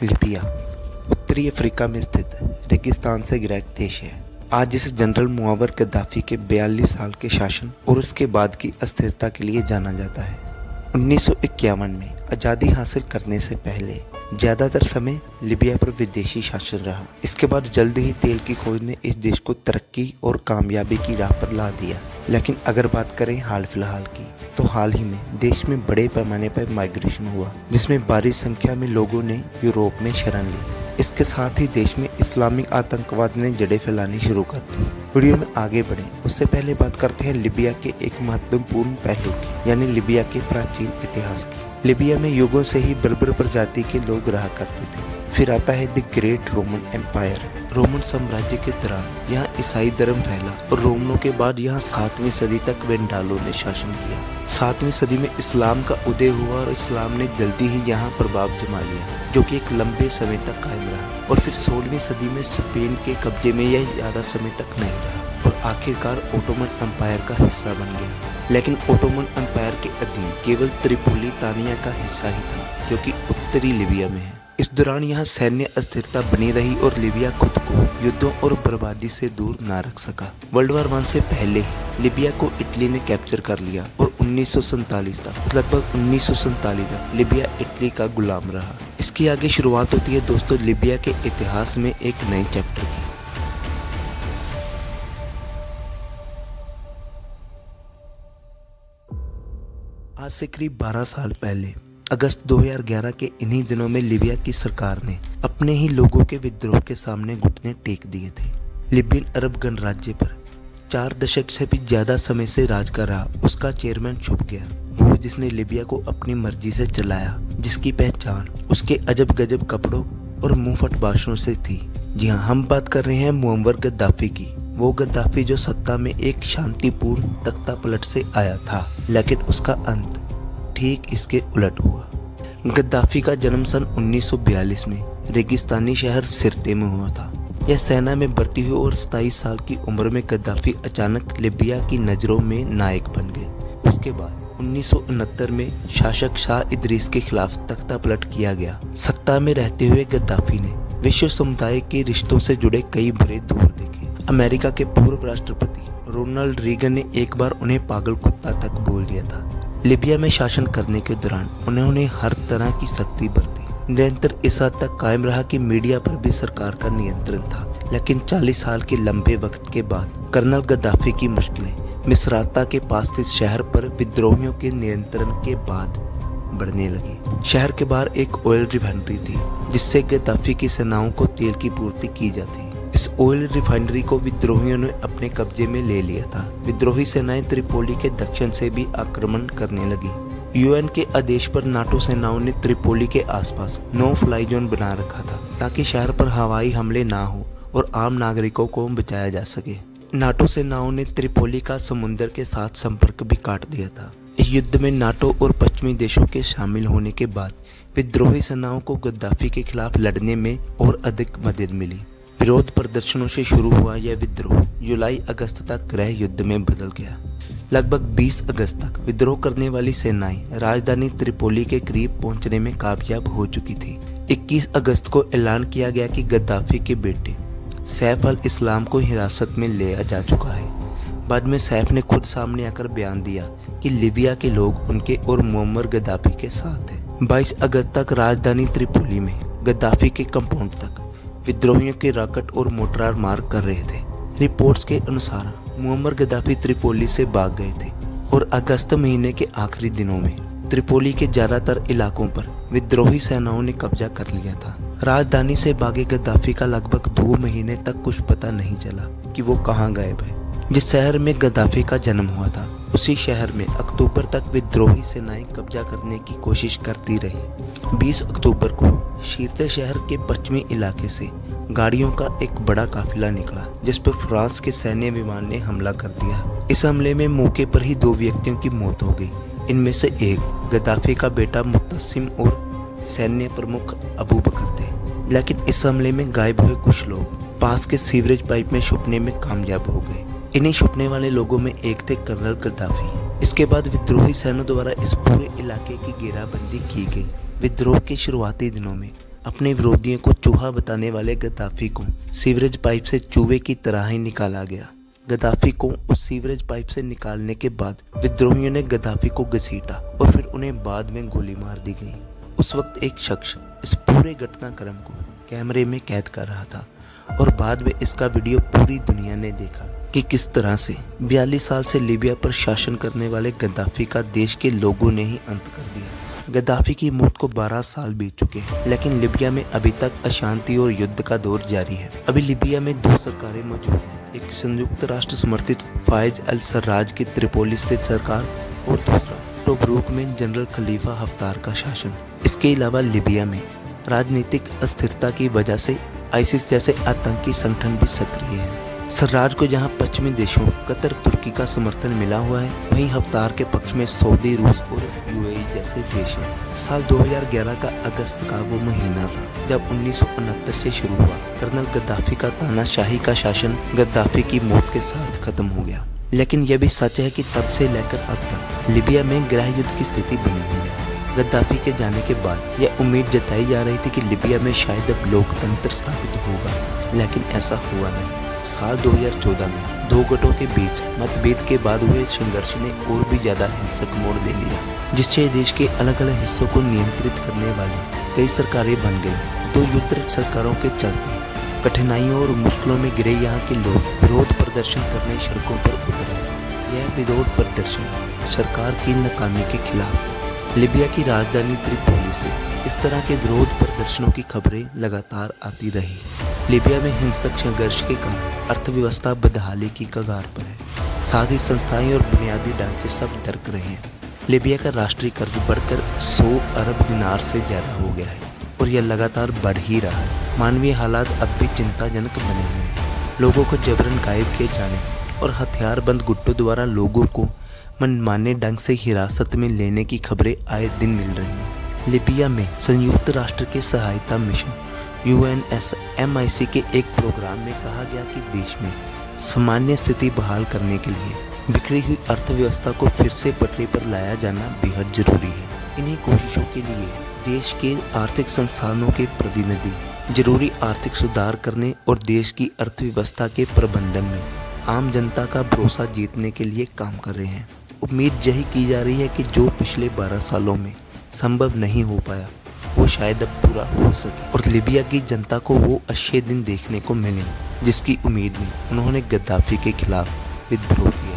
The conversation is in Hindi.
लिबिया उत्तरी अफ्रीका में स्थित रेगिस्तान से घिरा एक देश है। आज इसे जनरल मुअम्मर गद्दाफी के 42 साल के शासन और उसके बाद की अस्थिरता के लिए जाना जाता है। 1951 में आज़ादी हासिल करने से पहले ज़्यादातर समय लिबिया पर विदेशी शासन रहा। इसके बाद जल्द ही तेल की खोज ने इस देश को तरक्की और कामयाबी की राह पर ला दिया। लेकिन अगर बात करें हाल फिलहाल की, तो हाल ही में देश में बड़े पैमाने पर माइग्रेशन हुआ, जिसमें भारी संख्या में लोगों ने यूरोप में शरण ली। इसके साथ ही देश में इस्लामिक आतंकवाद ने जड़ें फैलानी शुरू कर दी। वीडियो में आगे बढ़े उससे पहले बात करते हैं लिबिया के एक महत्वपूर्ण पहलू की, यानी लिबिया के प्राचीन इतिहास की। लिबिया में युगों से ही बर्बर प्रजाति के लोग रहा करते थे। फिर आता है the great Roman empire. Roman साम्राज्य के दौरान यहाँ ईसाई धर्म फैला और रोमनों के बाद यहाँ 7वीं सदी तक वेंडालों ने शासन किया। 7वीं सदी में इस्लाम का उदय हुआ और इस्लाम ने जल्दी ही यहाँ प्रभाव जमा लिया, जो कि एक लंबे समय तक कायम रहा। और फिर 16वीं सदी में स्पेन के कब्जे में यह ज़्यादा समय तक नहीं रहा और आखिरकार ओटोमन एम्पायर का हिस्सा बन गया। लेकिन ओटोमन एम्पायर के अधीन केवल त्रिपोलितानिया का हिस्सा ही था, जो कि उत्तरी लिबिया में है। इस दौरान यहाँ सैन्य अस्थिरता बनी रही और लिबिया खुद को युद्धों और बर्बादी से दूर ना रख सका। वर्ल्ड वॉर 1 से पहले लिबिया को इटली ने कैप्चर कर लिया और 1947 तक, लगभग 1947 तक लिबिया इटली का गुलाम रहा। इसकी आगे शुरुआत होती है दोस्तों लिबिया के इतिहास में एक नए चैप्टर की। आज से करीब 12 साल पहले अगस्त 2011 के इन्हीं दिनों में लिबिया की सरकार ने अपने ही लोगों के विद्रोह के सामने घुटने टेक दिए थे। लिबियन अरब गणराज्य पर 4 दशक से भी ज्यादा समय से राज कर रहा उसका चेयरमैन छुप गया। वो जिसने लिबिया को अपनी मर्जी से चलाया, जिसकी पहचान उसके अजब गजब कपड़ों और मुंहफट भाषणों से थी। जी हाँ, हम बात कर रहे हैं मुअम्मर गद्दाफी की। वो गद्दाफी जो सत्ता में एक शांतिपूर्ण तख्ता पलट से आया था, लेकिन उसका अंत ठीक इसके उलट हुआ। गद्दाफी का जन्म सन 1942 में रेगिस्तानी शहर सिरते में हुआ था। यह सेना में भर्ती हुई और 27 साल की उम्र में गद्दाफी अचानक लिबिया की नज़रों में नायक बन गए। उसके बाद 1969 में शासक शाह इदरीस के खिलाफ तख्ता पलट किया गया। सत्ता में रहते हुए गद्दाफी ने विश्व समुदाय के रिश्तों से जुड़े कई बुरे दौर देखे। अमेरिका के पूर्व राष्ट्रपति रोनाल्ड रीगन ने एक बार उन्हें पागल कुत्ता तक बोल दिया था। लिबिया में शासन करने के दौरान उन्होंने हर तरह की सख्ती बरती। निरंतर इस हद तक कायम रहा कि मीडिया पर भी सरकार का नियंत्रण था। लेकिन 40 साल के लंबे वक्त के बाद कर्नल गद्दाफी की मुश्किलें मिसराता के पास स्थित शहर पर विद्रोहियों के नियंत्रण के बाद बढ़ने लगी। शहर के बाहर एक ऑयल रिफाइनरी थी, जिससे गद्दाफी की सेनाओं को तेल की पूर्ति की जाती। इस ऑयल रिफाइनरी को विद्रोहियों ने अपने कब्जे में ले लिया था। विद्रोही सेनाएं त्रिपोली के दक्षिण से भी आक्रमण करने लगी। यूएन के आदेश पर नाटो सेनाओं ने त्रिपोली के आसपास नो फ्लाई जोन बना रखा था, ताकि शहर पर हवाई हमले ना हो और आम नागरिकों को बचाया जा सके। नाटो सेनाओं ने त्रिपोली का समुद्र के साथ संपर्क भी काट दिया था। इस युद्ध में नाटो और पश्चिमी देशों के शामिल होने के बाद विद्रोही सेनाओं को गद्दाफी के खिलाफ लड़ने में और अधिक मदद मिली। विरोध प्रदर्शनों से शुरू हुआ यह विद्रोह जुलाई-अगस्त तक गृह युद्ध में बदल गया। लगभग 20 अगस्त तक विद्रोह करने वाली सेनाएं राजधानी त्रिपोली के करीब पहुंचने में कामयाब हो चुकी थी। 21 अगस्त को ऐलान किया गया कि गद्दाफी के बेटे सैफ अल इस्लाम को हिरासत में लिया जा चुका है। बाद में सैफ ने खुद सामने आकर बयान दिया कि लिबिया के लोग उनके और मुअम्मर गद्दाफी के साथ हैं। 22 अगस्त तक राजधानी त्रिपोली में गद्दाफी के कंपाउंड तक विद्रोहियों के रॉकेट और मोर्टार मार कर रहे थे। रिपोर्ट्स के अनुसार मुअम्मर गद्दाफी त्रिपोली से भाग गए थे और अगस्त महीने के आखिरी दिनों में त्रिपोली के ज्यादातर इलाकों पर विद्रोही सेनाओं ने कब्जा कर लिया था। राजधानी से भागे गद्दाफी का लगभग 2 महीने तक कुछ पता नहीं चला कि वो कहाँ गायब है। जिस शहर में गद्दाफी का जन्म हुआ था, उसी शहर में अक्टूबर तक विद्रोही सेनाएं कब्जा करने की कोशिश करती रही। 20 अक्टूबर को शीरते शहर के पश्चिमी इलाके से गाड़ियों का एक बड़ा काफिला निकला, जिस पर फ्रांस के सैन्य विमान ने हमला कर दिया। इस हमले में मौके पर ही 2 व्यक्तियों की मौत हो गई। इनमें से एक गद्दाफी का बेटा मुतसिम और सैन्य प्रमुख अबू बकर थे। लेकिन इस हमले में गायब हुए कुछ लोग पास के सीवरेज पाइप में छुपने में कामयाब हो गए। इन्हीं छुपने वाले लोगों में एक थे कर्नल गद्दाफी। इसके बाद विद्रोही सेना द्वारा इस पूरे इलाके की घेराबंदी की गई। विद्रोह के शुरुआती दिनों में अपने विरोधियों को चूहा बताने वाले गद्दाफी को सीवरेज पाइप से चूहे की तरह ही निकाला गया। गद्दाफी को उस सीवरेज पाइप से निकालने के बाद विद्रोहियों ने गद्दाफी को घसीटा और फिर उन्हें बाद में गोली मार दी गई। उस वक्त एक शख्स इस पूरे घटनाक्रम को कैमरे में कैद कर रहा था और बाद में इसका वीडियो पूरी दुनिया ने देखा कि किस तरह से 42 साल से लीबिया पर शासन करने वाले गद्दाफी का देश के लोगों ने ही अंत कर दिया। गद्दाफी की मौत को 12 साल बीत चुके हैं, लेकिन लीबिया में अभी तक अशांति और युद्ध का दौर जारी है। अभी लीबिया में 2 सरकारें मौजूद हैं, एक संयुक्त राष्ट्र समर्थित फायज अल सर्राज की त्रिपोली स्थित सरकार और दूसरा टोब्रुक में जनरल खलीफा हफ्तार का शासन। इसके अलावा लीबिया में राजनीतिक अस्थिरता की वजह से आईसिस जैसे आतंकी संगठन भी सक्रिय है। सर्राज को जहां पश्चिमी देशों कतर, तुर्की का समर्थन मिला हुआ है, वहीं हफ्तार के पक्ष में सऊदी, रूस और यूएई जैसे देश हैं। साल 2011 का अगस्त का वो महीना था जब 1969 से शुरू हुआ कर्नल गद्दाफी का तानाशाही का शासन गद्दाफी की मौत के साथ खत्म हो गया। लेकिन यह भी सच है कि तब से लेकर अब तक लीबिया में गृह युद्ध की स्थिति बनी हुई है। गद्दाफी के जाने के बाद यह उम्मीद जताई जा रही थी कि लीबिया में शायद अब लोकतंत्र स्थापित होगा, लेकिन ऐसा हुआ नहीं। साल 2014 में 2 गुटों के बीच मतभेद के बाद हुए संघर्ष ने और भी ज्यादा हिंसक मोड़ ले लिया, जिससे देश के अलग अलग हिस्सों को नियंत्रित करने वाली कई सरकारें बन गई। 2 युद्ध सरकारों के चलते कठिनाइयों और मुश्किलों में गिरे यहाँ के लोग विरोध प्रदर्शन करने सड़कों पर उतरे। यह विरोध प्रदर्शन सरकार की नाकामी के खिलाफ था। लीबिया की राजधानी त्रिपोली से इस तरह के विरोध प्रदर्शनों की खबरें लगातार आती रही। लीबिया में हिंसक संघर्ष के कारण अर्थव्यवस्था बदहाली की कगार पर है, साथ ही संस्थाएं और बुनियादी ढांचे सब दरक रहे हैं। लीबिया का राष्ट्रीय कर्ज बढ़कर 100 अरब दिनार से ज्यादा हो गया है और यह लगातार बढ़ ही रहा है। मानवीय हालात अब भी चिंताजनक बने हुए हैं। लोगों को जबरन गायब किए जाने और हथियारबंद गुटों द्वारा लोगों को मनमाने ढंग से हिरासत में लेने की खबरें आए दिन मिल रही हैं। लीबिया में संयुक्त राष्ट्र के सहायता मिशन UNSMIC के एक प्रोग्राम में कहा गया कि देश में सामान्य स्थिति बहाल करने के लिए बिखरी हुई अर्थव्यवस्था को फिर से पटरी पर लाया जाना बेहद जरूरी है। इन्हीं कोशिशों के लिए देश के आर्थिक संस्थानों के प्रतिनिधि जरूरी आर्थिक सुधार करने और देश की अर्थव्यवस्था के प्रबंधन में आम जनता का भरोसा जीतने के लिए काम कर रहे हैं। उम्मीद यही की जा रही है कि जो पिछले 12 सालों में संभव नहीं हो पाया वो शायद अब पूरा हो सके और लीबिया की जनता को वो अच्छे दिन देखने को मिले जिसकी उम्मीद में उन्होंने गद्दाफी के खिलाफ विद्रोह किया।